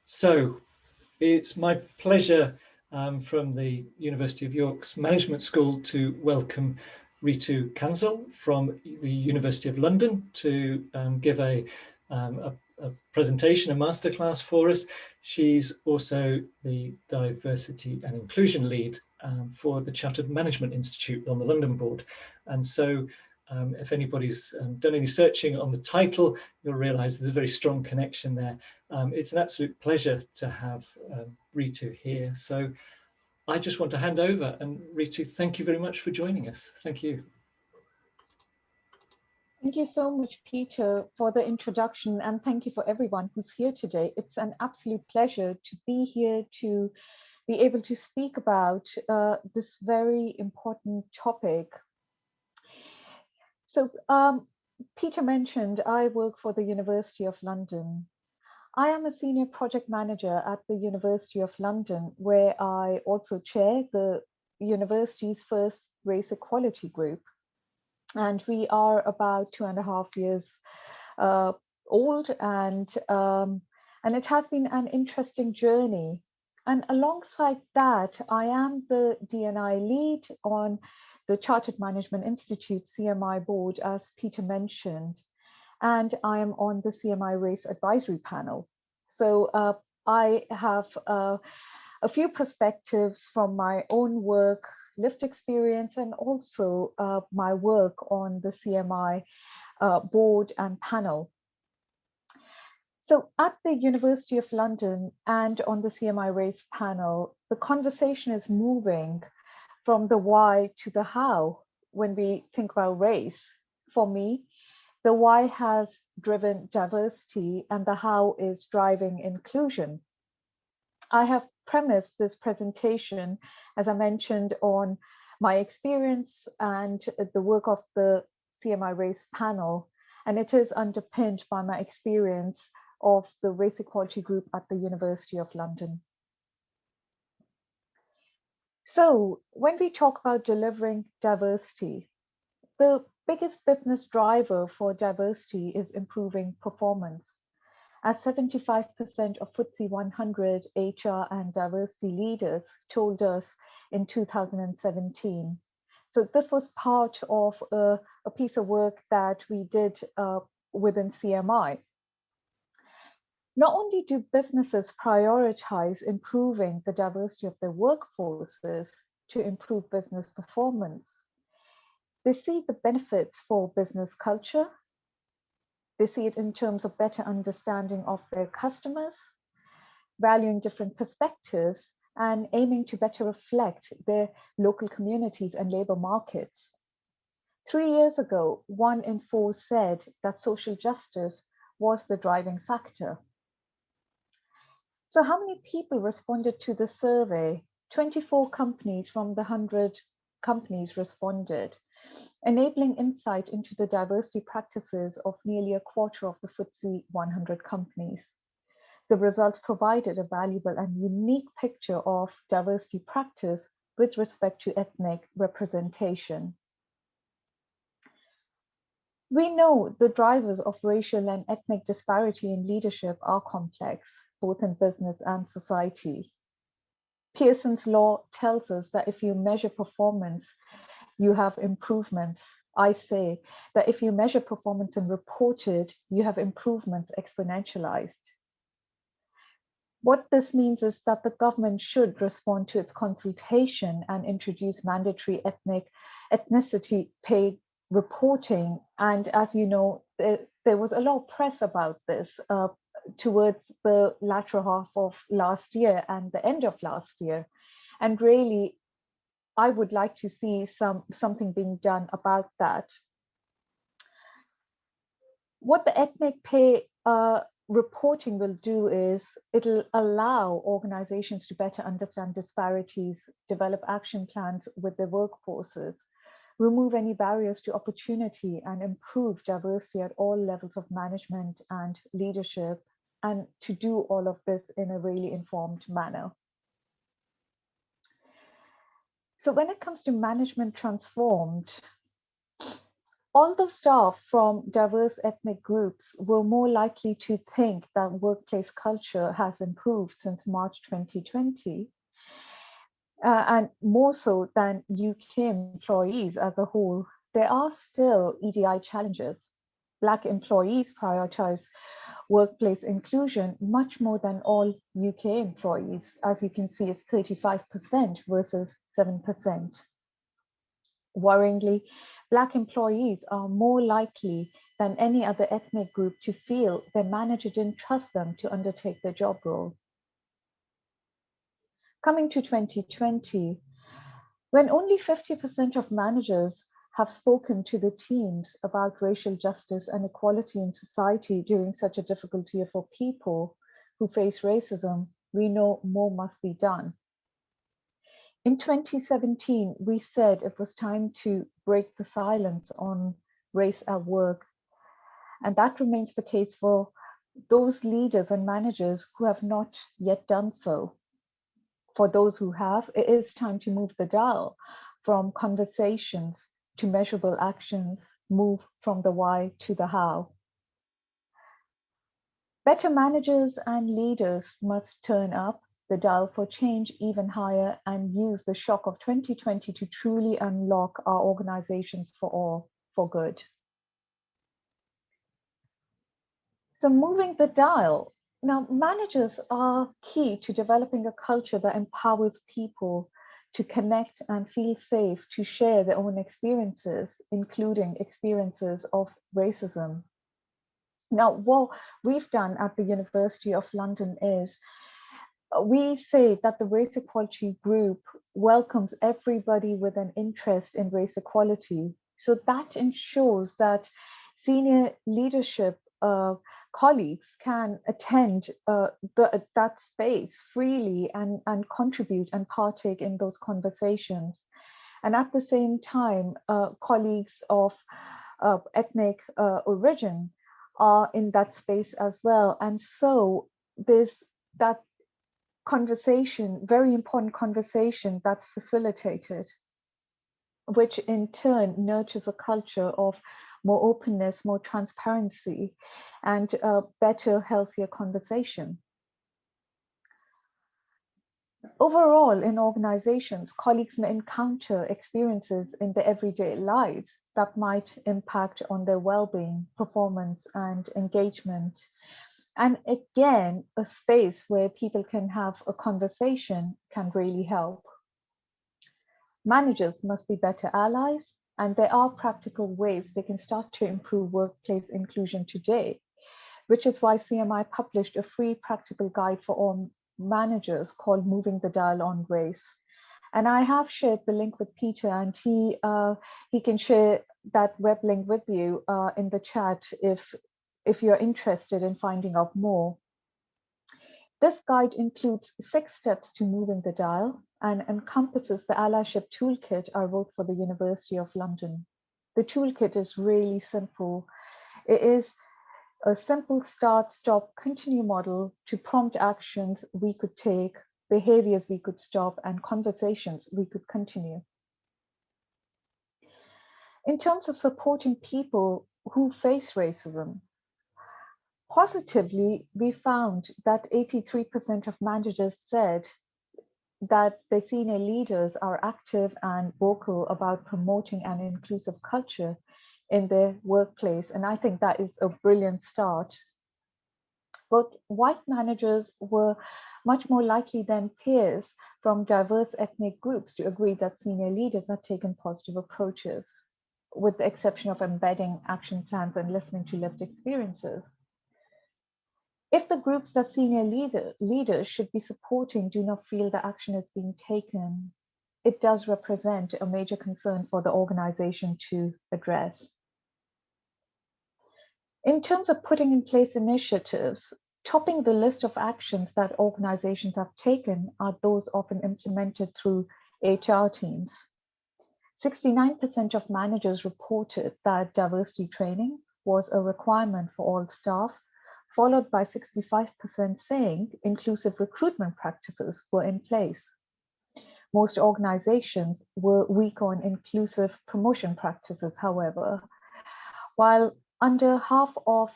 So it's my pleasure from the University of York's Management School to welcome Reetu Kansal from the University of London to give a presentation, a masterclass for us. She's also the Diversity and Inclusion Lead for the Chartered Management Institute on the London board. And so if anybody's done any searching on the title, you'll realize there's a very strong connection there. It's an absolute pleasure to have Reetu here. So I just want to hand over, and Reetu, thank you very much for joining us. Thank you. Thank you so much, Peter, for the introduction, and thank you for everyone who's here today. It's an absolute pleasure to be here, to be able to speak about this very important topic. So Peter mentioned I work for the University of London. I am a senior project manager at the University of London, where I also chair the university's first race equality group. And we are about 2.5 years old, and it has been an interesting journey. And alongside that, I am the D&I lead on the Chartered Management Institute CMI board, as Peter mentioned, and I am on the CMI Race Advisory Panel. So I have a few perspectives from my own work, lived experience, and also my work on the CMI board and panel. So at the University of London and on the CMI Race panel, the conversation is moving from the why to the how when we think about race. For me, the why has driven diversity and the how is driving inclusion. I have premised this presentation, as I mentioned, on my experience and the work of the CMI Race panel, and it is underpinned by my experience of the Race Equality Group at the University of London. So when we talk about delivering diversity, the biggest business driver for diversity is improving performance, as 75% of FTSE 100 HR and diversity leaders told us in 2017. So this was part of a piece of work that we did within CMI. Not only do businesses prioritize improving the diversity of their workforces to improve business performance, they see the benefits for business culture. They see it in terms of better understanding of their customers, valuing different perspectives, and aiming to better reflect their local communities and labor markets. 3 years ago, 1 in 4 said that social justice was the driving factor. So how many people responded to the survey? 24 companies from the 100 companies responded, enabling insight into the diversity practices of nearly a quarter of the FTSE 100 companies. The results provided a valuable and unique picture of diversity practice with respect to ethnic representation. We know the drivers of racial and ethnic disparity in leadership are complex, both in business and society. Pearson's law tells us that if you measure performance, you have improvements. I say that if you measure performance and report it, you have improvements exponentialized. What this means is that the government should respond to its consultation and introduce mandatory ethnicity pay reporting. And as you know, there was a lot of press about this towards the latter half of last year and the end of last year. And really, I would like to see something being done about that. What the ethnic pay reporting will do is it'll allow organizations to better understand disparities, develop action plans with their workforces, remove any barriers to opportunity, and improve diversity at all levels of management and leadership, and to do all of this in a really informed manner. So when it comes to management transformed, Although staff from diverse ethnic groups were more likely to think that workplace culture has improved since March 2020, and more so than UK employees as a whole, there are still EDI challenges. Black employees prioritize workplace inclusion much more than all UK employees. As you can see, it's 35% versus 7%. Worryingly, Black employees are more likely than any other ethnic group to feel their manager didn't trust them to undertake their job role. Coming to 2020, when only 50% of managers have spoken to the teams about racial justice and equality in society during such a difficult year for people who face racism, we know more must be done. In 2017, we said it was time to break the silence on race at work. And that remains the case for those leaders and managers who have not yet done so. For those who have, it is time to move the dial from conversations to measurable actions, move from the why to the how. Better managers and leaders must turn up the dial for change even higher and use the shock of 2020 to truly unlock our organizations for all, for good. So moving the dial. Now, managers are key to developing a culture that empowers people to connect and feel safe to share their own experiences, including experiences of racism. Now, what we've done at the University of London is we say that the Race Equality Group welcomes everybody with an interest in race equality. So that ensures that senior leadership colleagues can attend that space freely and contribute and partake in those conversations. And at the same time, colleagues of ethnic origin are in that space as well. And so there's that conversation, very important conversation that's facilitated, which in turn nurtures a culture of more openness, more transparency, and better, healthier conversation. Overall, in organizations, colleagues may encounter experiences in their everyday lives that might impact on their well-being, performance, and engagement. And again, a space where people can have a conversation can really help. Managers must be better allies, and there are practical ways they can start to improve workplace inclusion today, which is why CMI published a free practical guide for all managers called Moving the Dial on Race. And I have shared the link with Peter, and he can share that web link with you in the chat if you're interested in finding out more. This guide includes 6 steps to moving the dial and encompasses the allyship toolkit I wrote for the University of London. The toolkit is really simple. It is a simple start, stop, continue model to prompt actions we could take, behaviors we could stop, and conversations we could continue. In terms of supporting people who face racism, positively, we found that 83% of managers said that their senior leaders are active and vocal about promoting an inclusive culture in their workplace. And I think that is a brilliant start. But white managers were much more likely than peers from diverse ethnic groups to agree that senior leaders have taken positive approaches, with the exception of embedding action plans and listening to lived experiences. If the groups that senior leaders should be supporting do not feel that action is being taken, it does represent a major concern for the organization to address. In terms of putting in place initiatives, topping the list of actions that organizations have taken are those often implemented through HR teams. 69% of managers reported that diversity training was a requirement for all staff, followed by 65% saying inclusive recruitment practices were in place. Most organizations were weak on inclusive promotion practices, however, while under half of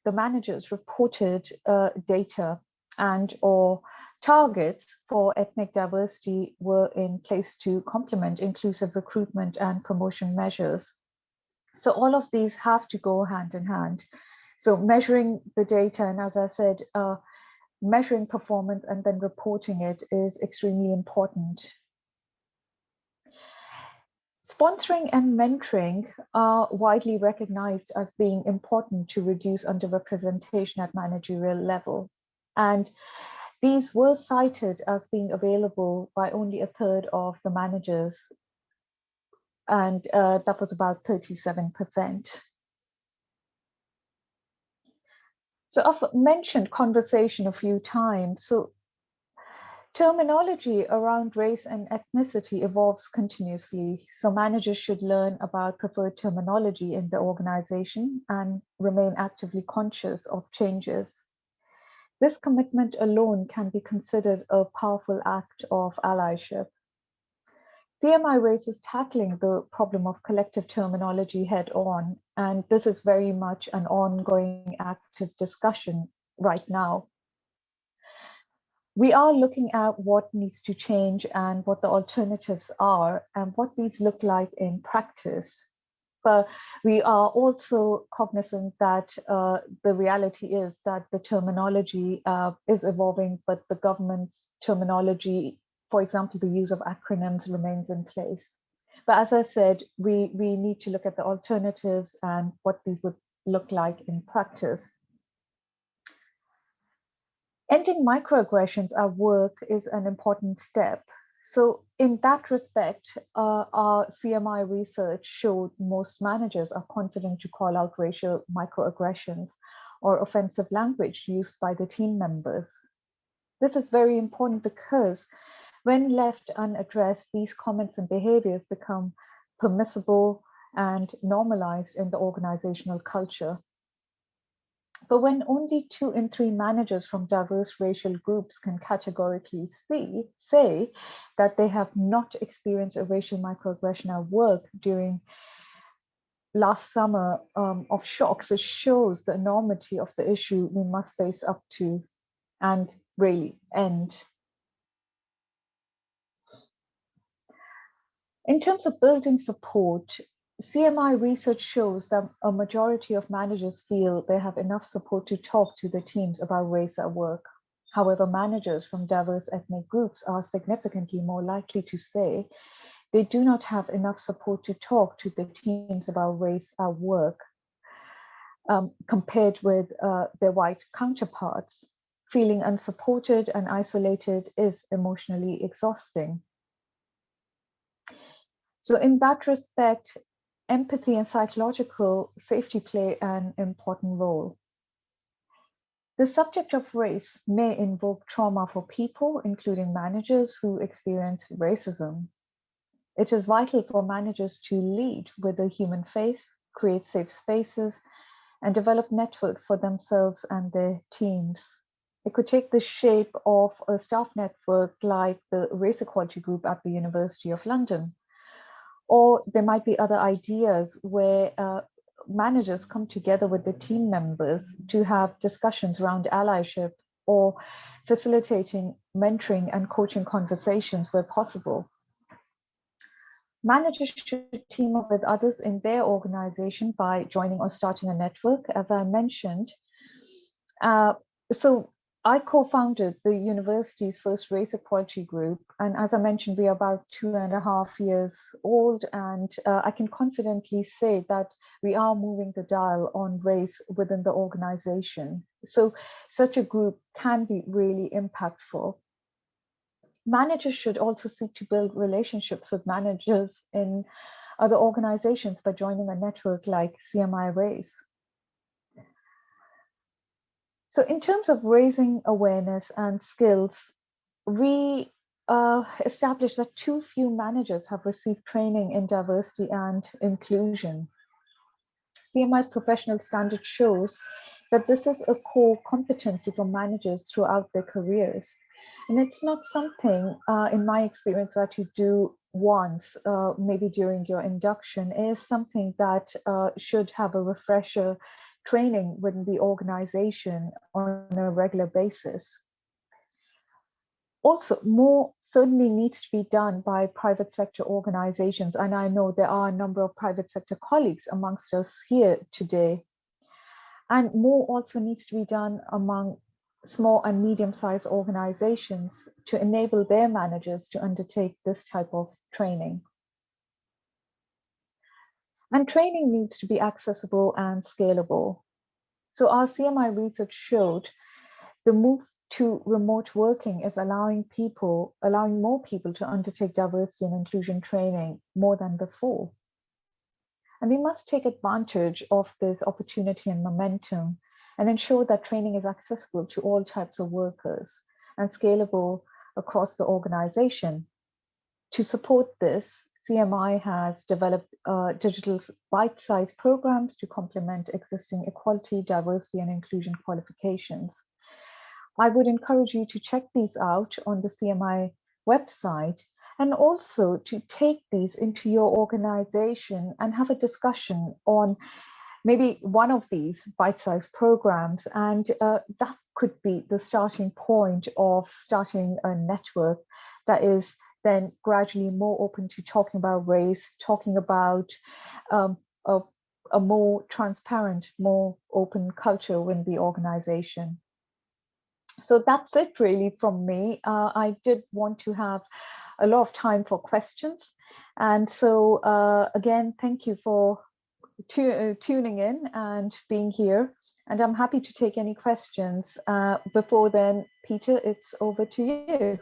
the managers reported data and or targets for ethnic diversity were in place to complement inclusive recruitment and promotion measures. So all of these have to go hand in hand. So measuring the data, and as I said, measuring performance and then reporting it is extremely important. Sponsoring and mentoring are widely recognized as being important to reduce underrepresentation at managerial level. And these were cited as being available by only a third of the managers. And that was about 37%. So I've mentioned conversation a few times. So terminology around race and ethnicity evolves continuously. So managers should learn about preferred terminology in the organization and remain actively conscious of changes. This commitment alone can be considered a powerful act of allyship. CMI Race is tackling the problem of collective terminology head on, and this is very much an ongoing active discussion right now. We are looking at what needs to change and what the alternatives are and what these look like in practice. But we are also cognizant that the reality is that the terminology is evolving, but the government's terminology, for example, the use of acronyms remains in place. But as I said, we need to look at the alternatives and what these would look like in practice. Ending microaggressions at work is an important step. So in that respect, our CMI research showed most managers are confident to call out racial microaggressions or offensive language used by the team members. This is very important because when left unaddressed, these comments and behaviors become permissible and normalized in the organizational culture. But when only 2 in 3 managers from diverse racial groups can categorically say that they have not experienced a racial microaggression at work during last summer of shocks, it shows the enormity of the issue we must face up to and really end. In terms of building support, CMI research shows that a majority of managers feel they have enough support to talk to their teams about race at work. However, managers from diverse ethnic groups are significantly more likely to say they do not have enough support to talk to their teams about race at work compared with their white counterparts. Feeling unsupported and isolated is emotionally exhausting. So in that respect, empathy and psychological safety play an important role. The subject of race may invoke trauma for people, including managers who experience racism. It is vital for managers to lead with a human face, create safe spaces, and develop networks for themselves and their teams. It could take the shape of a staff network like the Race Equality Group at the University of London. Or there might be other ideas where managers come together with the team members to have discussions around allyship or facilitating mentoring and coaching conversations where possible. Managers should team up with others in their organization by joining or starting a network, as I mentioned. So I co-founded the university's first race equality group. And as I mentioned, we are about 2.5 years old. And I can confidently say that we are moving the dial on race within the organization. So such a group can be really impactful. Managers should also seek to build relationships with managers in other organizations by joining a network like CMI Race. So in terms of raising awareness and skills, we established that too few managers have received training in diversity and inclusion. CMI's professional standard shows that this is a core competency for managers throughout their careers. And it's not something, in my experience, that you do once, maybe during your induction, is something that should have a refresher training within the organization on a regular basis. Also, more certainly needs to be done by private sector organizations. And I know there are a number of private sector colleagues amongst us here today. And more also needs to be done among small and medium-sized organizations to enable their managers to undertake this type of training. And training needs to be accessible and scalable. So our CMI research showed the move to remote working is allowing more people to undertake diversity and inclusion training more than before. And we must take advantage of this opportunity and momentum and ensure that training is accessible to all types of workers and scalable across the organization. To support this, CMI has developed digital bite-sized programs to complement existing equality, diversity, and inclusion qualifications. I would encourage you to check these out on the CMI website, and also to take these into your organization and have a discussion on maybe one of these bite-sized programs. And that could be the starting point of starting a network that is then gradually more open to talking about race, talking about a more transparent, more open culture within the organization. So that's it really from me. I did want to have a lot of time for questions. And so again, thank you for tuning in and being here. And I'm happy to take any questions. Before then, Peter, it's over to you.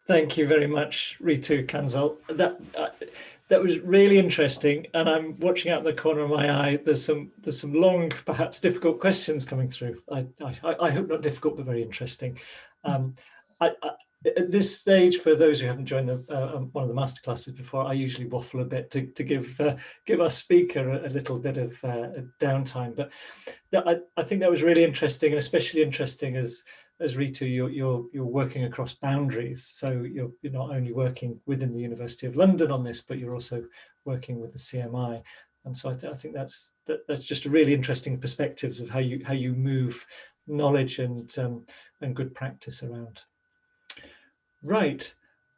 Thank you very much, Reetu Kansal. That was really interesting, and I'm watching out the corner of my eye. There's some long, perhaps difficult questions coming through. I hope not difficult, but very interesting. At this stage, for those who haven't joined one of the masterclasses before, I usually waffle a bit to give our speaker a little bit of downtime. But I think that was really interesting, and especially interesting as Reetu, you're working across boundaries. So you're not only working within the University of London on this, but you're also working with the CMI. And so I think that's just a really interesting perspectives of how you move knowledge and good practice around. Right,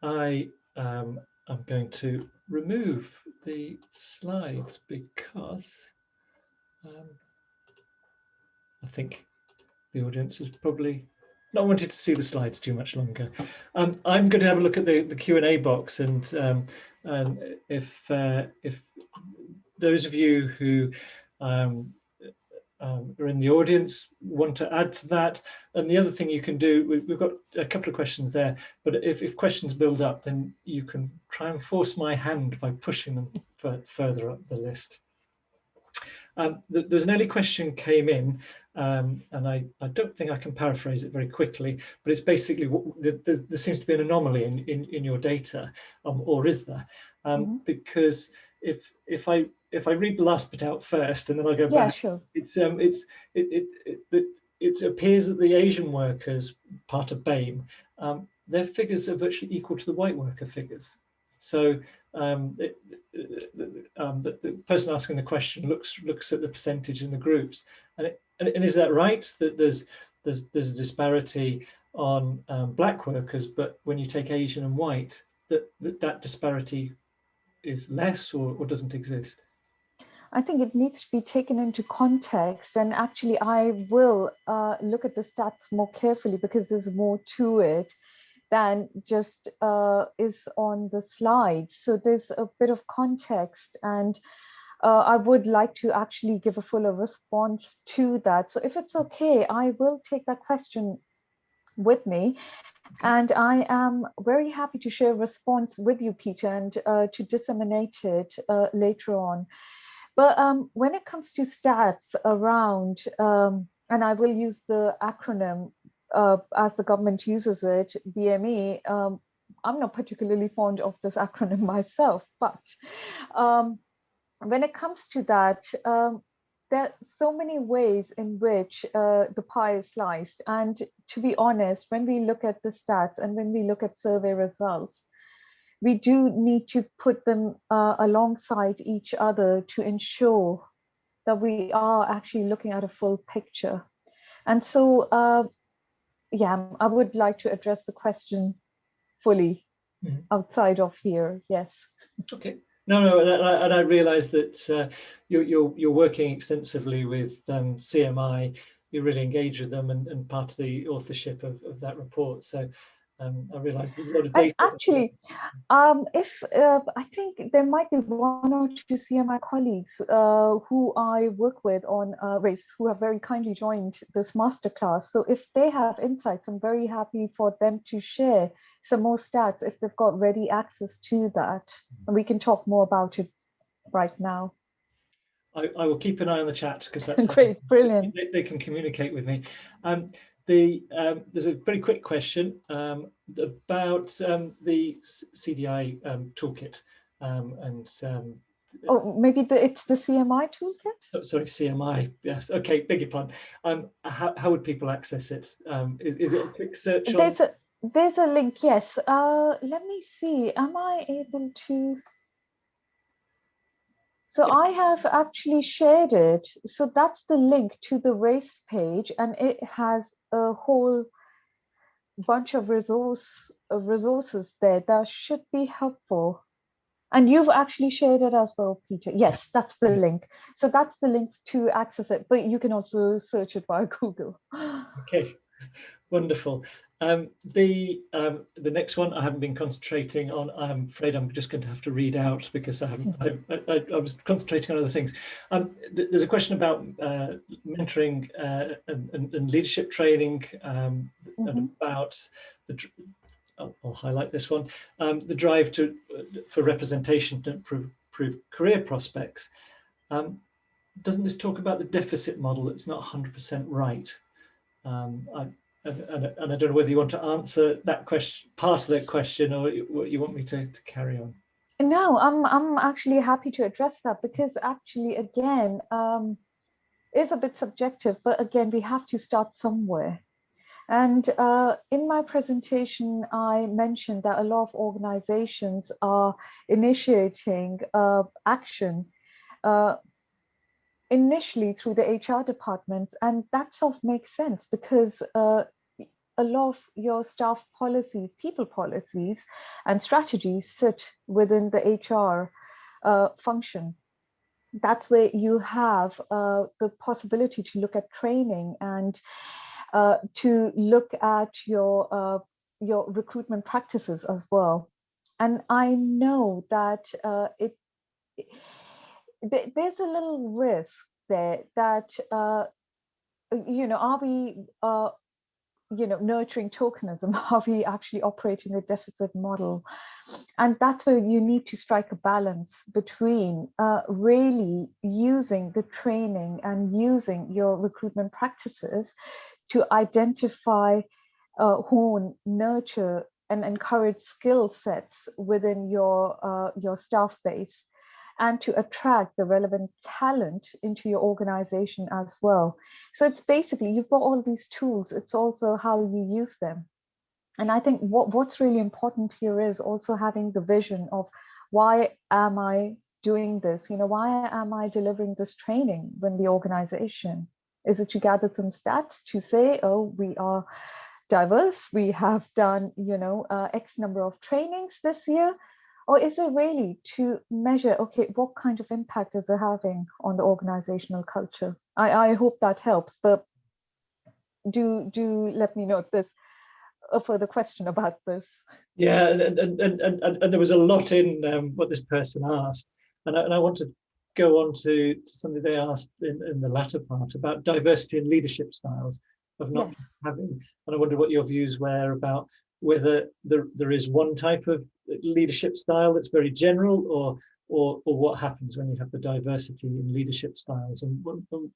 I'm going to remove the slides because I think the audience has probably not wanted to see the slides too much longer. I'm going to have a look at the Q&A box, and if those of you who are in the audience want to add to that. And the other thing you can do, we've got a couple of questions there, but if questions build up, then you can try and force my hand by pushing them further up the list. There's an early question came in, and I don't think I can paraphrase it very quickly, but it's basically there seems to be an anomaly in your data, or is there? Because if I read the last bit out first and then I'll go back, yeah, sure. It appears that the Asian workers, part of BAME, their figures are virtually equal to the white worker figures. So the person asking the question looks at the percentage in the groups, and is that right, that there's a disparity on black workers, but when you take Asian and white, that disparity is less or doesn't exist? I think it needs to be taken into context, and actually I will look at the stats more carefully because there's more to it than just is on the slide. So there's a bit of context, and I would like to actually give a fuller response to that. So if it's okay, I will take that question with me. And I am very happy to share a response with you, Peter, and to disseminate it later on. But when it comes to stats around, and I will use the acronym as the government uses it, BME, I'm not particularly fond of this acronym myself, but when it comes to that, there are so many ways in which the pie is sliced. And to be honest, when we look at the stats and when we look at survey results, we do need to put them alongside each other to ensure that we are actually looking at a full picture. And so, yeah, I would like to address the question fully outside of here. Yes. Okay. No, and I realise that you're working extensively with CMI. You really engage with them, and part of the authorship of that report. So I realise there's a lot of And data. actually, if I think there might be one or two CMI colleagues who I work with on race who have very kindly joined this masterclass. So if they have insights, I'm very happy for them to share some more stats if they've got ready access to that. And we can talk more about it right now. I will keep an eye on the chat because that's Great, brilliant. They can communicate with me. There's a very quick question about the CDI toolkit oh, maybe it's the CMI toolkit? Sorry, CMI. Yes. Okay, beg your pardon. How would people access it? Is it a quick search? There's a link. Yes. Let me see. Am I able to? So I have actually shared it. So that's the link to the race page, and it has a whole bunch of resources there that should be helpful. And you've actually shared it as well, Peter. Yes, that's the link. So that's the link to access it, but you can also search it via Google. Okay, wonderful. The next one I haven't been concentrating on. I'm afraid I'm just going to have to read out because I was concentrating on other things. There's a question about mentoring and leadership training, and about I'll highlight this one, the drive for representation to improve career prospects. Doesn't this talk about the deficit model that's not 100% right? And I don't know whether you want to answer that question, part of that question, or what you want me to carry on. No, I'm actually happy to address that because actually, again, it's a bit subjective, but again, we have to start somewhere. And in my presentation, I mentioned that a lot of organizations are initiating action initially through the HR departments. And that sort of makes sense because a lot of your staff policies, people policies, and strategies sit within the HR function. That's where you have the possibility to look at training and to look at your recruitment practices as well. And I know that there's a little risk there that are we nurturing tokenism? Are we actually operating a deficit model? And that's where you need to strike a balance between really using the training and using your recruitment practices to identify, hone, nurture, and encourage skill sets within your staff base, and to attract the relevant talent into your organization as well. So it's basically, you've got all these tools, it's also how you use them. And I think what's really important here is also having the vision of, why am I doing this? Why am I delivering this training within the organization? Is it to gather some stats to say, oh, we are diverse, we have done, X number of trainings this year? Or is it really to measure, okay, what kind of impact is it having on the organizational culture? I hope that helps, but do let me know if there's a further question about this. Yeah, and there was a lot in what this person asked, and I want to go on to something they asked in the latter part about diversity in leadership styles of not having, and I wonder what your views were about whether there is one type of leadership style that's very general, or what happens when you have the diversity in leadership styles, and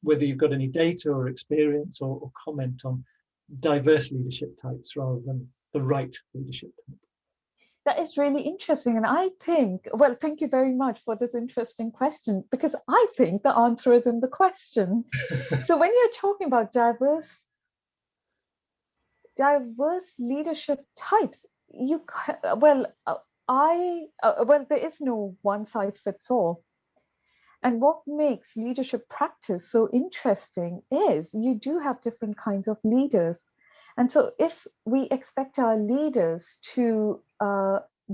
whether you've got any data or experience or comment on diverse leadership types rather than the right leadership type. That is really interesting. And I think, well, thank you very much for this interesting question, because I think the answer is in the question. So when you're talking about diverse leadership types, there is no one size fits all. And what makes leadership practice so interesting is you do have different kinds of leaders. And so if we expect our leaders to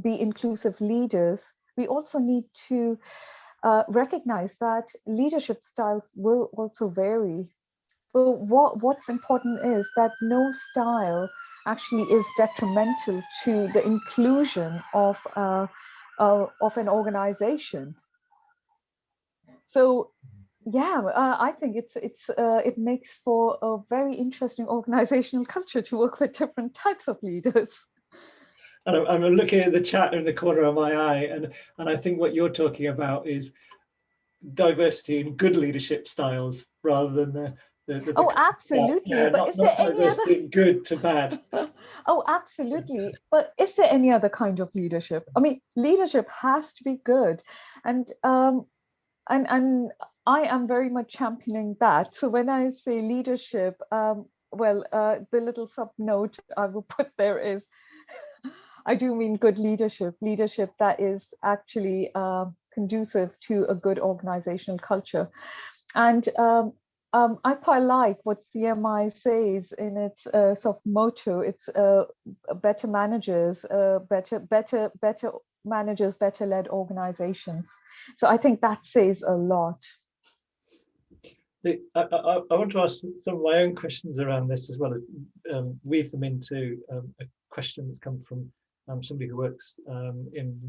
be inclusive leaders, we also need to recognize that leadership styles will also vary. But what's important is that no style actually is detrimental to the inclusion of an organization. So yeah, I think it makes for a very interesting organizational culture to work with different types of leaders. And I'm looking at the chat in the corner of my eye, and I think what you're talking about is diversity in good leadership styles rather than Oh, absolutely. yeah, But not is there any diversity other? in good to bad. Oh, absolutely. But is there any other kind of leadership? I mean, leadership has to be good, and I am very much championing that. So when I say leadership, the little sub note I will put there is, I do mean good leadership that is actually conducive to a good organizational culture. And I quite like what CMI says in its sort of motto. It's better managers, better managers, better led organizations. So I think that says a lot. I want to ask some of my own questions around this as well, weave them into a question that's come from somebody who works in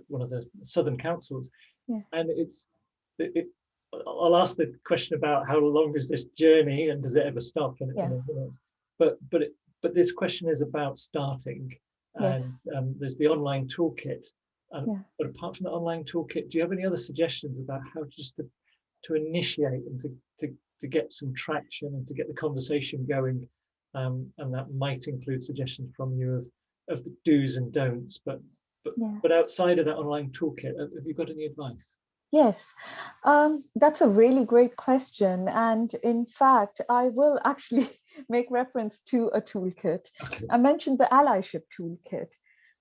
one of the Southern councils. Yeah. And I'll ask the question about how long is this journey and does it ever stop? And, Yeah. but this question is about starting, and Yes. there's the online toolkit. Yeah. But apart from the online toolkit, do you have any other suggestions about how just to initiate and to get some traction and to get the conversation going? And that might include suggestions from you of the do's and don'ts. But outside of that online toolkit, have you got any advice? Yes, that's a really great question. And in fact, I will actually make reference to a toolkit. Okay. I mentioned the allyship toolkit,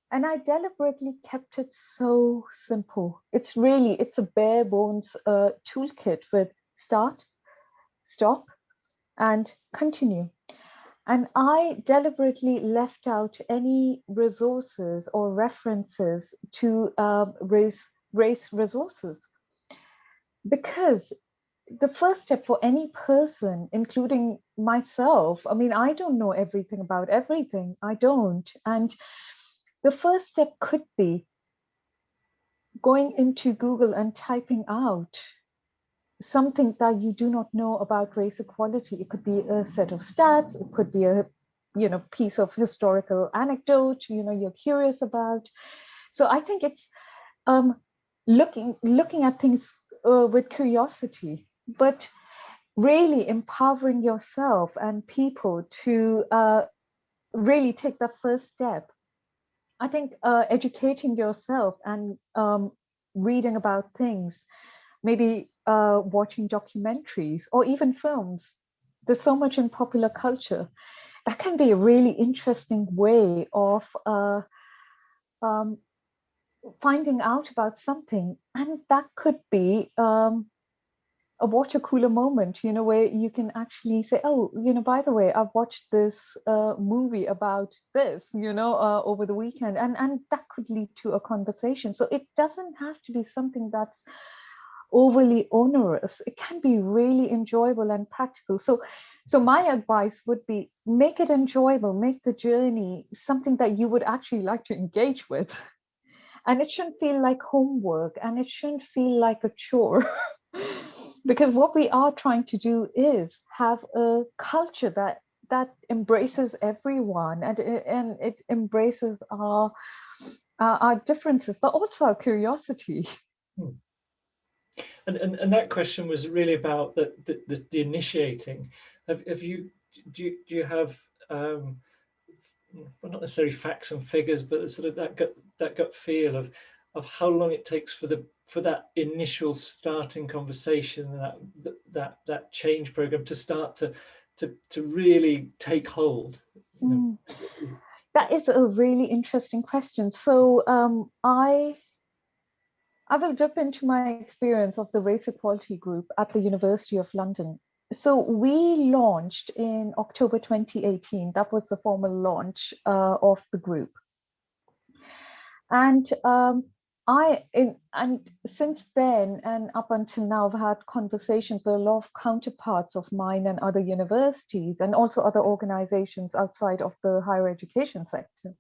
and I deliberately kept it so simple. It's a bare bones toolkit with start, stop, and continue. And I deliberately left out any resources or references to race resources, because the first step for any person, including myself, I mean, I don't know everything about everything. I don't. And the first step could be going into Google and typing out something that you do not know about race equality. It could be a set of stats, it could be a piece of historical anecdote you're curious about. So I think it's looking at things with curiosity, but really empowering yourself and people to really take the first step. I think educating yourself and reading about things, maybe watching documentaries or even films. There's so much in popular culture that can be a really interesting way of finding out about something. And that could be a water cooler moment, where you can actually say, oh, by the way, I've watched this movie about this, over the weekend. And that could lead to a conversation. So it doesn't have to be something that's overly onerous. It can be really enjoyable and practical. So my advice would be, make it enjoyable, make the journey something that you would actually like to engage with. And it shouldn't feel like homework, and it shouldn't feel like a chore. Because what we are trying to do is have a culture that embraces everyone, and it embraces our differences, but also our curiosity. And that question was really about the initiating. Have you do you have well, not necessarily facts and figures, but sort of that gut feel of how long it takes for that initial starting conversation, that change program to start to really take hold? That is a really interesting question. So I will dip into my experience of the Race Equality Group at the University of London. So we launched in October 2018. That was the formal launch of the group. And since then and up until now, I've had conversations with a lot of counterparts of mine and other universities and also other organizations outside of the higher education sector.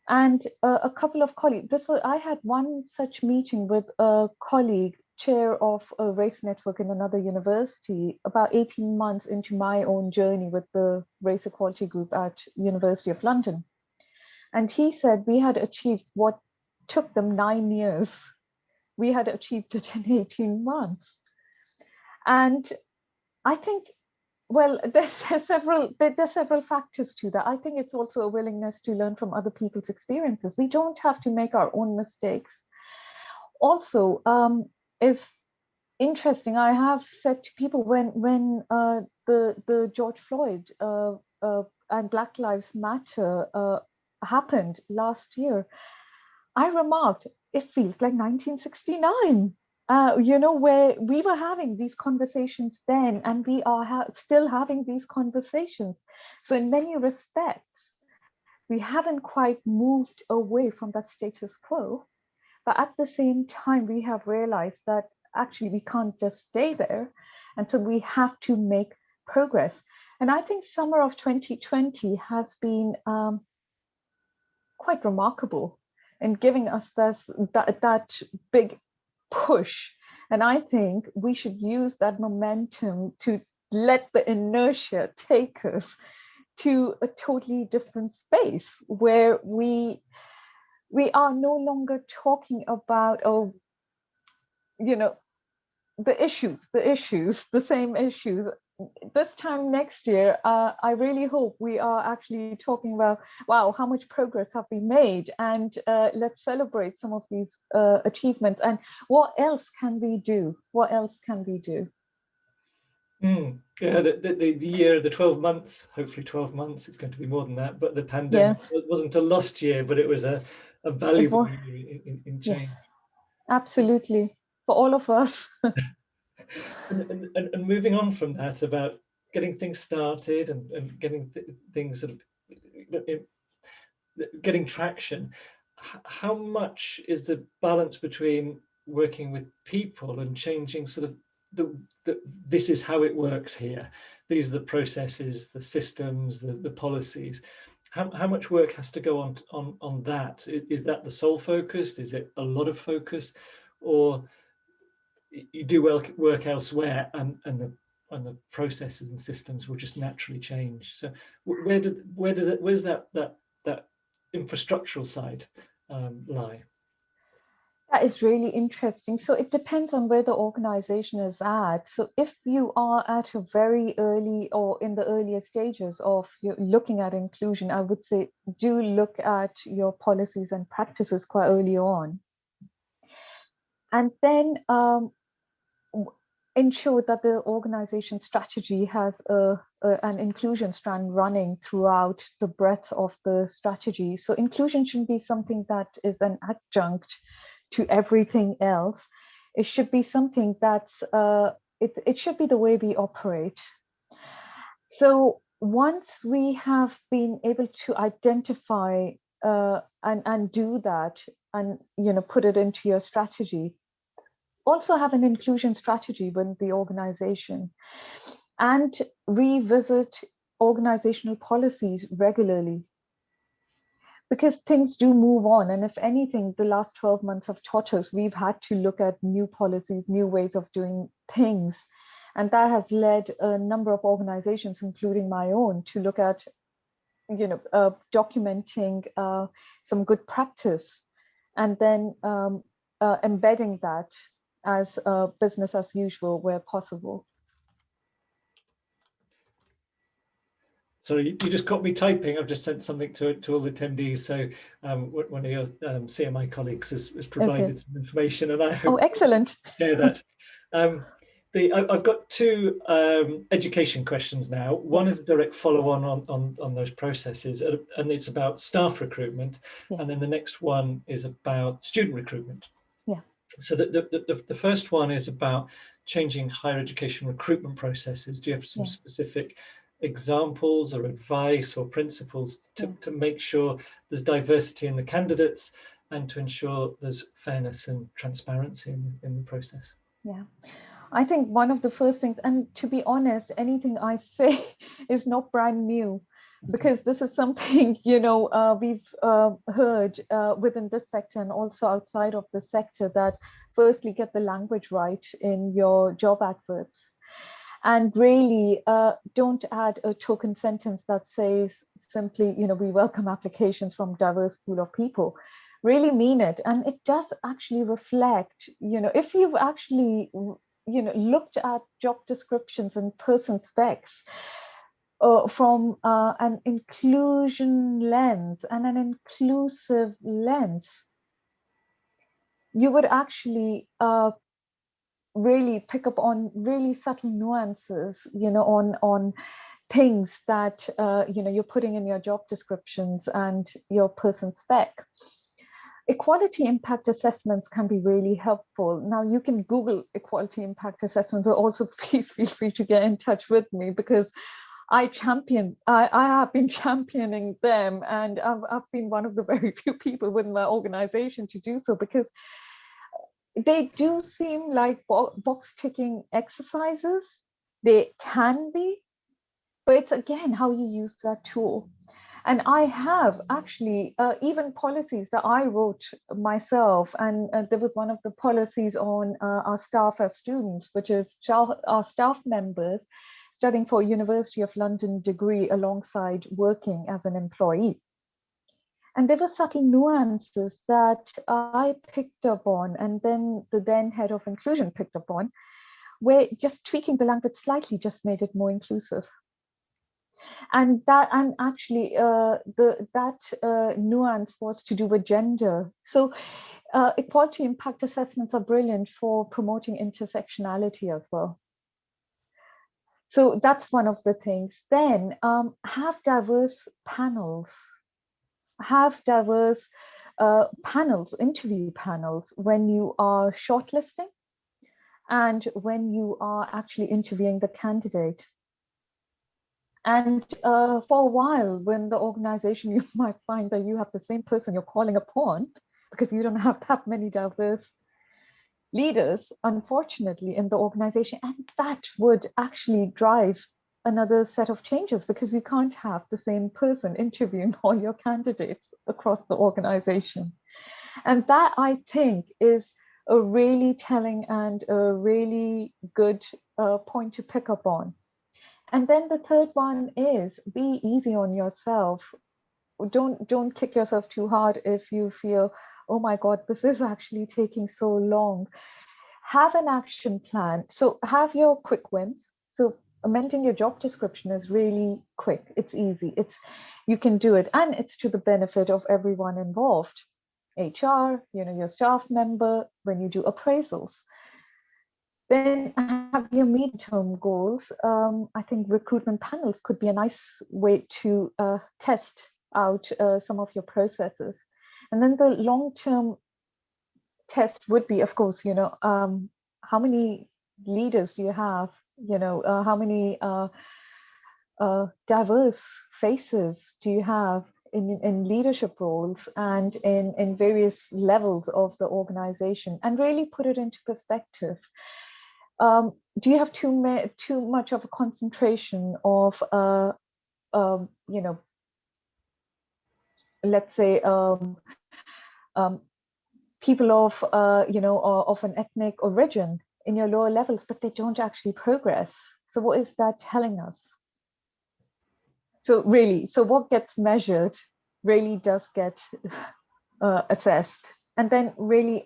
And a couple of colleagues, I had one such meeting with a colleague, chair of a race network in another university, about 18 months into my own journey with the Race Equality Group at University of London. And he said we had achieved what took them 9 years. We had achieved it in 18 months. And I think, well, there's several factors to that. I think it's also a willingness to learn from other people's experiences. We don't have to make our own mistakes. Also, is interesting. I have said to people when the George Floyd and Black Lives Matter happened last year, I remarked, it feels like 1969. Where we were having these conversations then, and we are still having these conversations. So in many respects, we haven't quite moved away from that status quo. But at the same time, we have realized that actually we can't just stay there. And so we have to make progress. And I think summer of 2020 has been quite remarkable in giving us that big push. And I think we should use that momentum to let the inertia take us to a totally different space where we are no longer talking about, the issues, the same issues. This time next year, I really hope we are actually talking about, wow, how much progress have we made? And let's celebrate some of these achievements. And what else can we do? What else can we do? Yeah, the year, the 12 months, hopefully 12 months, it's going to be more than that. But the pandemic, it wasn't a lost year, but it was a valuable year in change. Yes, absolutely, for all of us. And moving on from that, about getting things started and getting things sort of getting traction, how much is the balance between working with people and changing sort of this is how it works here, these are the processes, the systems, the policies, how much work has to go on that? Is that the sole focus? Is it a lot of focus, or you do work elsewhere and the processes and systems will just naturally change? So where's that infrastructural side lie? That is really interesting. So it depends on where the organization is at. So if you are at a very early or in the earlier stages of looking at inclusion, I would say do look at your policies and practices quite early on. And then ensure that the organization strategy has an inclusion strand running throughout the breadth of the strategy. So inclusion shouldn't be something that is an adjunct to everything else. It should be something that's, it should be the way we operate. So once we have been able to identify and do that and put it into your strategy, also have an inclusion strategy within the organization and revisit organizational policies regularly, because things do move on. And if anything, the last 12 months have taught us we've had to look at new policies, new ways of doing things. And that has led a number of organizations, including my own, to look at documenting some good practice and then embedding that as business as usual where possible. Sorry, you just caught me typing. I've just sent something to all attendees. So one of your CMI colleagues has provided some information, and I hope excellent. Share that. I've got two education questions now. One is a direct follow-on on those processes, and it's about staff recruitment. Yes. And then the next one is about student recruitment. Yeah. So the first one is about changing higher education recruitment processes. Do you have some specific examples or advice or principles to make sure there's diversity in the candidates and to ensure there's fairness and transparency in the process? Yeah, I think one of the first things, and to be honest, anything I say is not brand new, because this is something, we've heard within this sector and also outside of the sector, that firstly, get the language right in your job adverts. And really, don't add a token sentence that says simply, we welcome applications from diverse pool of people. Really mean it. And it does actually reflect, if you've actually, looked at job descriptions and person specs from an inclusion lens and an inclusive lens, you would actually really pick up on really subtle nuances, on things that, you're putting in your job descriptions and your person spec. Equality impact assessments can be really helpful. Now you can Google equality impact assessments, or also please feel free to get in touch with me, because I have been championing them, and I've been one of the very few people within my organization to do so, because they do seem like box ticking exercises. They can be, but it's again how you use that tool. And I have actually even policies that I wrote myself, and there was one of the policies on our staff as students, which is our staff members studying for University of London degree alongside working as an employee. And there were subtle nuances that I picked up on, and then the then head of inclusion picked up on, where just tweaking the language slightly just made it more inclusive. And actually that nuance was to do with gender. So equality impact assessments are brilliant for promoting intersectionality as well. So that's one of the things. Then have diverse panels. Have diverse panels, interview panels, when you are shortlisting and when you are actually interviewing the candidate. And for a while, when the organization, you might find that you have the same person you're calling upon, because you don't have that many diverse leaders, unfortunately, in the organization. And that would actually drive another set of changes, because you can't have the same person interviewing all your candidates across the organization. And that, I think, is a really telling and a really good point to pick up on. And then the third one is be easy on yourself. Don't kick yourself too hard if you feel, oh my God, this is actually taking so long. Have an action plan. So have your quick wins. So amending your job description is really quick. It's easy. You can do it, and it's to the benefit of everyone involved. HR, your staff member, when you do appraisals. Then have your medium-term goals. I think recruitment panels could be a nice way to test out some of your processes. And then the long-term test would be, of course, how many leaders do you have? How many diverse faces do you have in leadership roles and in various levels of the organization? And really put it into perspective. Do you have too much of a concentration of, let's say, people of, of an ethnic origin in your lower levels, but they don't actually progress? So what is that telling us? So really, what gets measured really does get assessed. And then really,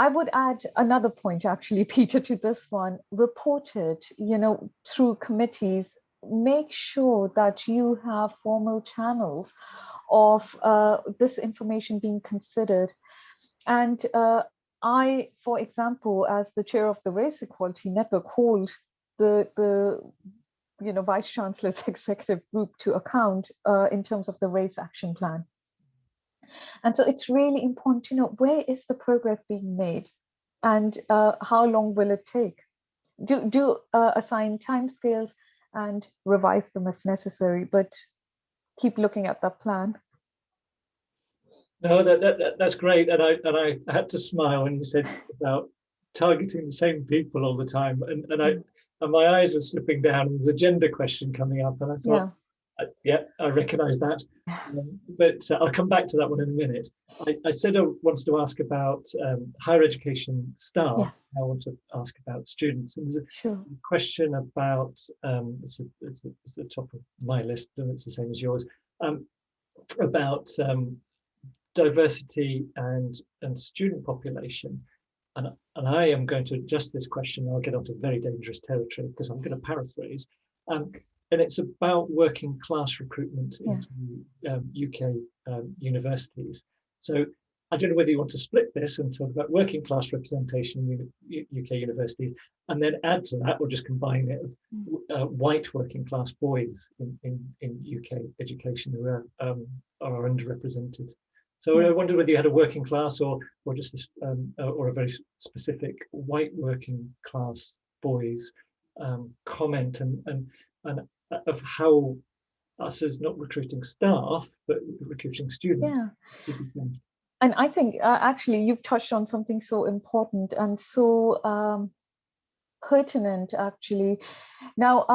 I would add another point, actually, Peter, to this one. Reported, through committees make sure that you have formal channels of this information being considered. And I, for example, as the chair of the Race Equality Network, hold the Vice Chancellor's executive group to account in terms of the race action plan. And so it's really important to know, where is the progress being made, and how long will it take? Do assign timescales and revise them if necessary, but keep looking at that plan. No, that's great, and I had to smile when you said about targeting the same people all the time, and my eyes were slipping down, and there's a gender question coming up, and I thought, yeah, I recognise that, but I'll come back to that one in a minute. I said I wanted to ask about higher education staff. Yeah. I want to ask about students, and there's a Sure. question about it's at the top of my list, and it's the same as yours, about diversity and student population, and I am going to adjust this question. I'll get onto very dangerous territory because I'm going to paraphrase, and it's about working class recruitment into UK universities. So I don't know whether you want to split this and talk about working class representation in UK universities, and then add to that, or just combine it with white working class boys in UK education who are underrepresented. So I wondered whether you had a working class or just or a very specific white working class boys comment and of how us as not recruiting staff but recruiting students. Yeah. And I think actually you've touched on something so important and so pertinent actually. Now,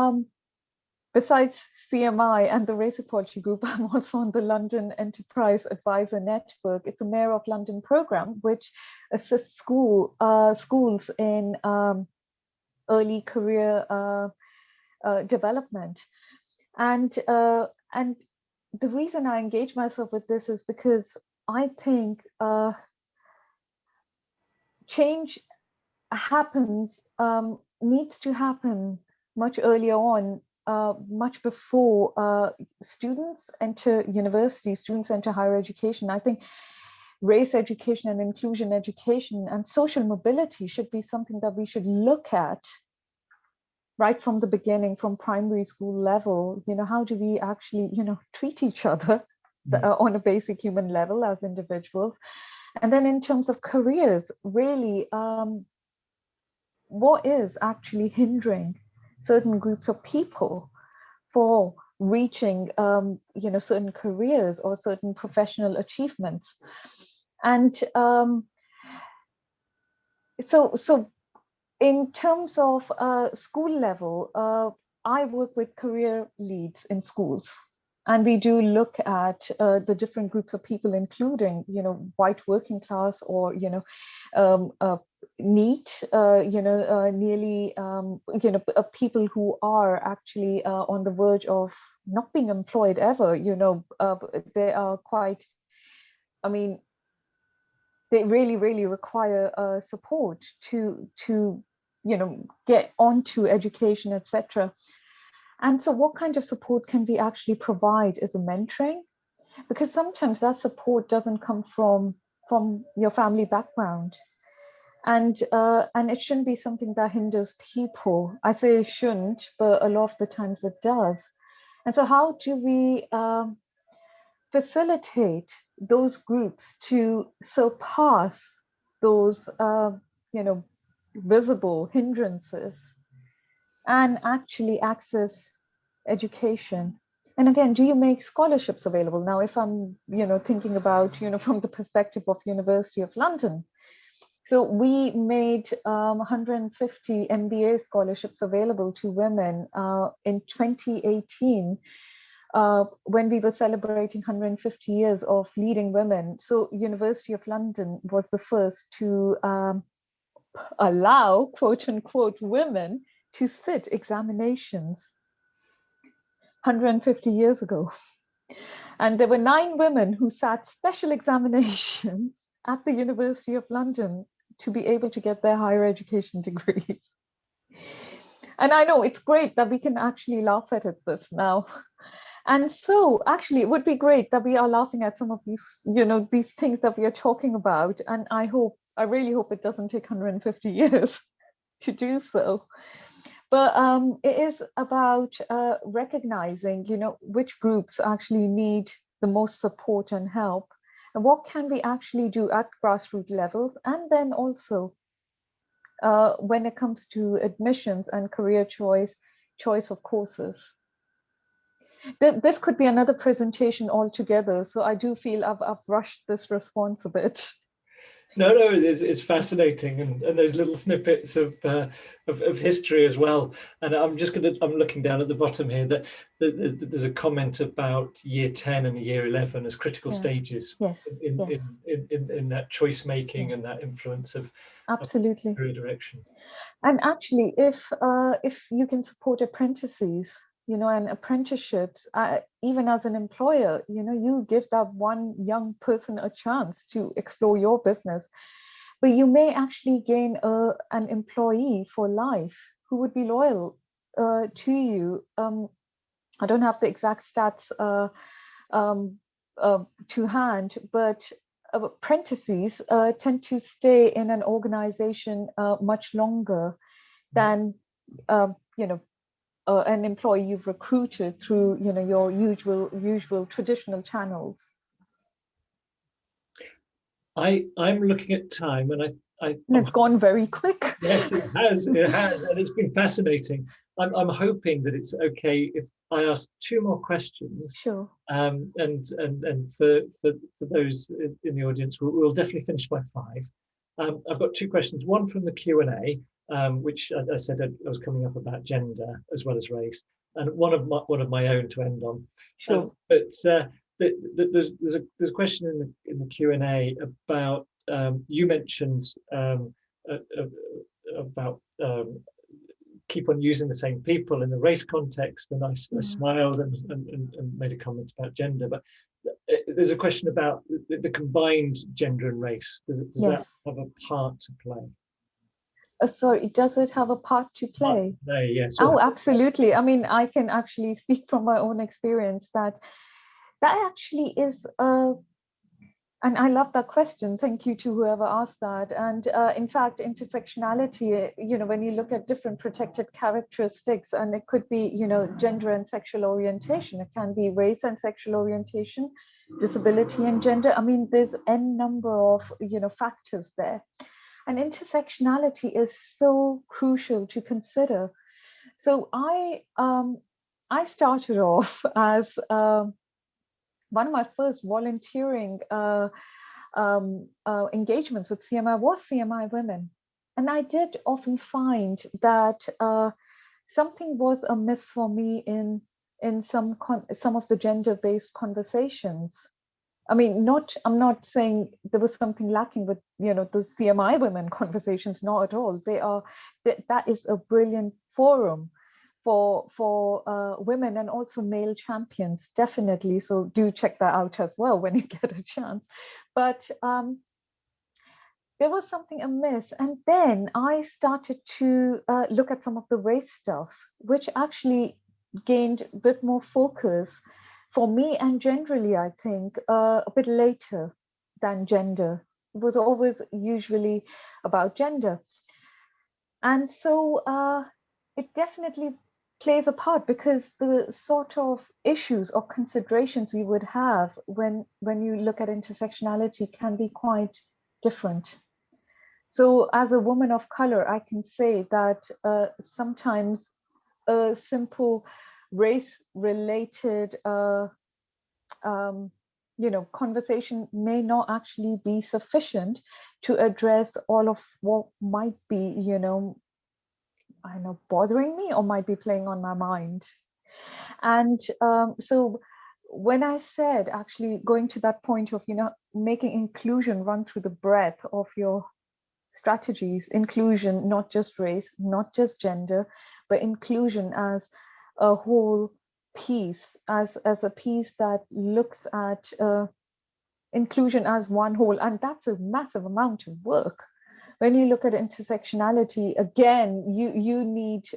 besides CMI and the Race Equality Group, I'm also on the London Enterprise Advisor Network. It's a Mayor of London program, which assists schools in early career development. And the reason I engage myself with this is because I think change needs to happen much earlier on, much before students enter university, students enter higher education. I think race education and inclusion education and social mobility should be something that we should look at right from the beginning, from primary school level. How do we actually, treat each other on a basic human level as individuals? And then in terms of careers, really, what is actually hindering certain groups of people for reaching, certain careers or certain professional achievements? And so in terms of school level, I work with career leads in schools, and we do look at the different groups of people, including, white working class or, NEET, nearly, people who are actually on the verge of not being employed ever. They are quite, they really, really require support to get onto education, etc. And so what kind of support can we actually provide as a mentoring? Because sometimes that support doesn't come from your family background. And it shouldn't be something that hinders people. I say it shouldn't, but a lot of the times it does. And so how do we facilitate those groups to surpass those, visible hindrances and actually access education? And again, do you make scholarships available? Now, if I'm, thinking about, from the perspective of University of London, so we made 150 MBA scholarships available to women in 2018 when we were celebrating 150 years of leading women. So University of London was the first to allow, quote unquote, women to sit examinations 150 years ago. And there were 9 women who sat special examinations at the University of London to be able to get their higher education degrees. And I know it's great that we can actually laugh at this now. And so actually it would be great that we are laughing at some of these, these things that we are talking about. And I really hope it doesn't take 150 years to do so. But it is about recognizing, which groups actually need the most support and help, and what can we actually do at grassroots levels, and then also when it comes to admissions and career choice of courses. This could be another presentation altogether, so I do feel I've rushed this response a bit. No, it's fascinating, and those little snippets of history as well. And I'm looking down at the bottom here that there's a comment about year 10 and year 11 as critical stages in that choice making and that influence of absolutely career direction. And actually, if you can support apprentices, and apprenticeships, even as an employer, you give that one young person a chance to explore your business, but you may actually gain an employee for life who would be loyal to you. I don't have the exact stats to hand, but apprentices tend to stay in an organization much longer than an employee you've recruited through your usual traditional channels. I'm looking at time, and it's gone very quick. Yes, it has, and it's been fascinating. I'm hoping that it's okay if I ask two more questions. Sure. And for those in the audience, we'll definitely finish by 5. I've got 2 questions. One from the Q&A, which I said I was coming up about gender as well as race, and one of my own to end on. Sure. There's a question in the Q&A about you mentioned about keep on using the same people in the race context, and I smiled and made a comment about gender, but there's a question about the combined gender and race. Does that have a part to play? Sorry, does it have a part to play? Yes. Oh, absolutely. I mean, I can actually speak from my own experience that actually is and I love that question. Thank you to whoever asked that. And in fact, intersectionality, when you look at different protected characteristics, and it could be, gender and sexual orientation, it can be race and sexual orientation, disability and gender. I mean, there's n number of, factors there. And intersectionality is so crucial to consider. So I started off as one of my first volunteering engagements with CMI was CMI women. And I did often find that something was amiss for me in some of the gender-based conversations. I mean, I'm not saying there was something lacking with, the CMI women conversations, not at all. That is a brilliant forum for women and also male champions, definitely. So do check that out as well when you get a chance. But there was something amiss. And then I started to look at some of the race stuff, which actually gained a bit more focus for me, and generally, I think, a bit later than gender. It was always usually about gender. And so it definitely plays a part, because the sort of issues or considerations you would have when you look at intersectionality can be quite different. So as a woman of color, I can say that sometimes a simple race-related conversation may not actually be sufficient to address all of what might be, I don't know, bothering me or might be playing on my mind. And so when I said, actually going to that point of, making inclusion run through the breadth of your strategies, inclusion, not just race, not just gender, but inclusion as a whole piece, as a piece that looks at inclusion as one whole. And that's a massive amount of work. When you look at intersectionality, again, you need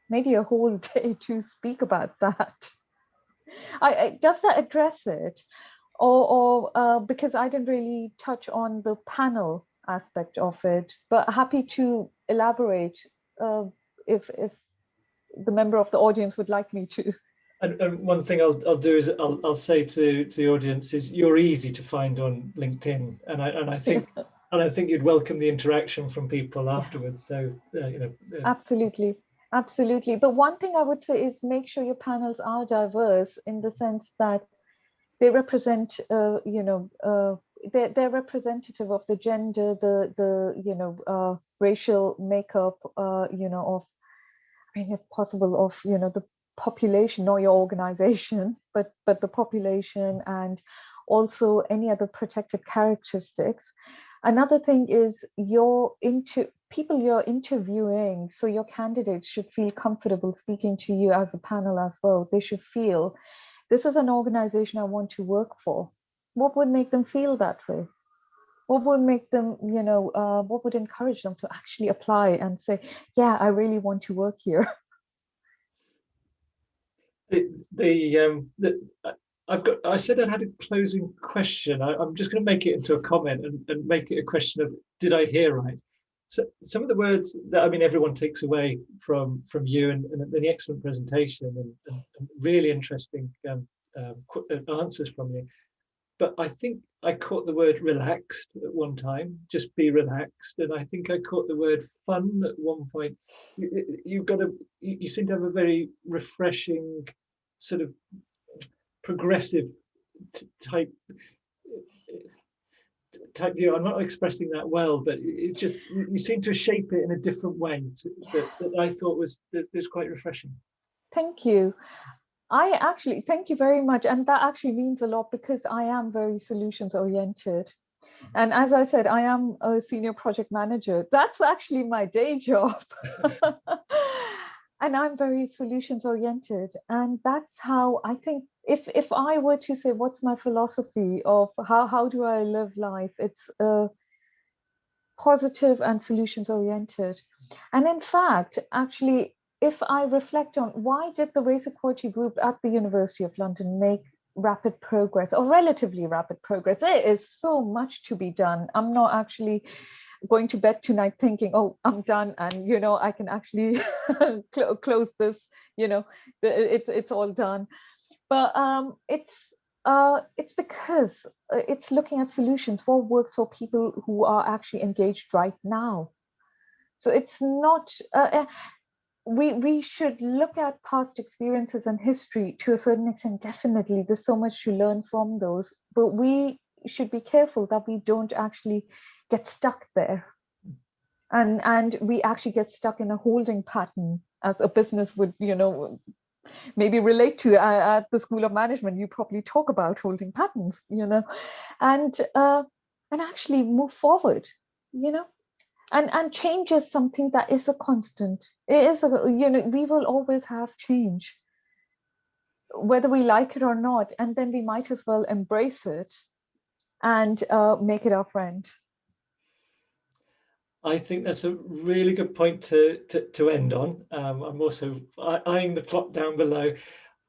maybe a whole day to speak about that. I just to address it, or because I didn't really touch on the panel aspect of it, but happy to elaborate if the member of the audience would like me to. And one thing I'll do is I'll say to the audience is you're easy to find on LinkedIn, and I think you'd welcome the interaction from people afterwards. So Absolutely. Absolutely. But one thing I would say is make sure your panels are diverse in the sense that they represent, they're representative of the gender, the racial makeup, of, I mean, if possible, of, the population, not your organization, but the population, and also any other protected characteristics. Another thing is people you're interviewing, so your candidates should feel comfortable speaking to you as a panel as well. They should feel this is an organization I want to work for. What would make them feel that way? What would make them, what would encourage them to actually apply and say, yeah, I really want to work here? I said I had a closing question. I'm just going to make it into a comment and make it a question of did I hear right? So some of the words that everyone takes away from you and the excellent presentation and really interesting answers from you. But I think I caught the word relaxed at one time, just be relaxed. And I think I caught the word fun at one point. You seem to have a very refreshing sort of progressive type view. I'm not expressing that well, but it's just you seem to shape it in a different way that I thought was quite refreshing. Thank you. Thank you very much. And that actually means a lot because I am very solutions oriented. And as I said, I am a senior project manager. That's actually my day job. And I'm very solutions oriented. And that's how I think if I were to say, what's my philosophy of how do I live life? It's positive and solutions oriented. And in fact, actually, if I reflect on why did the race equality group at the University of London make rapid progress or relatively rapid progress, there is so much to be done. I'm not actually going to bed tonight thinking, oh, I'm done and I can actually close this, it's all done. But it's because it's looking at solutions, what works for people who are actually engaged right now. So it's not we should look at past experiences and history to a certain extent. Definitely, there's so much to learn from those, but we should be careful that we don't actually get stuck there, and we actually get stuck in a holding pattern, as a business would maybe relate to. At the School of Management, you probably talk about holding patterns, and actually move forward, and change is something that is a constant. It is we will always have change, whether we like it or not, and then we might as well embrace it and make it our friend. I think that's a really good point to end on. I'm also eyeing the clock down below.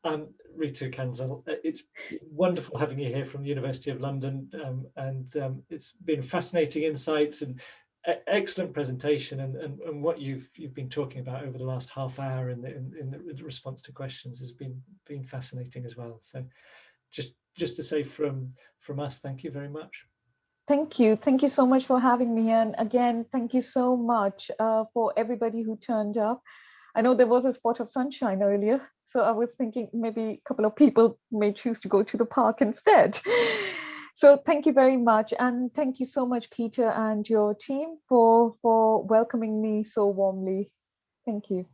Reetu Kansal, it's wonderful having you here from the University of London, and it's been fascinating insights and excellent presentation, and what you've been talking about over the last half hour in the response to questions has been fascinating as well. So just to say from us, thank you very much. Thank you. Thank you so much for having me. And again, thank you so much for everybody who turned up. I know there was a spot of sunshine earlier, so I was thinking maybe a couple of people may choose to go to the park instead. So thank you very much. And thank you so much, Peter, and your team for welcoming me so warmly. Thank you.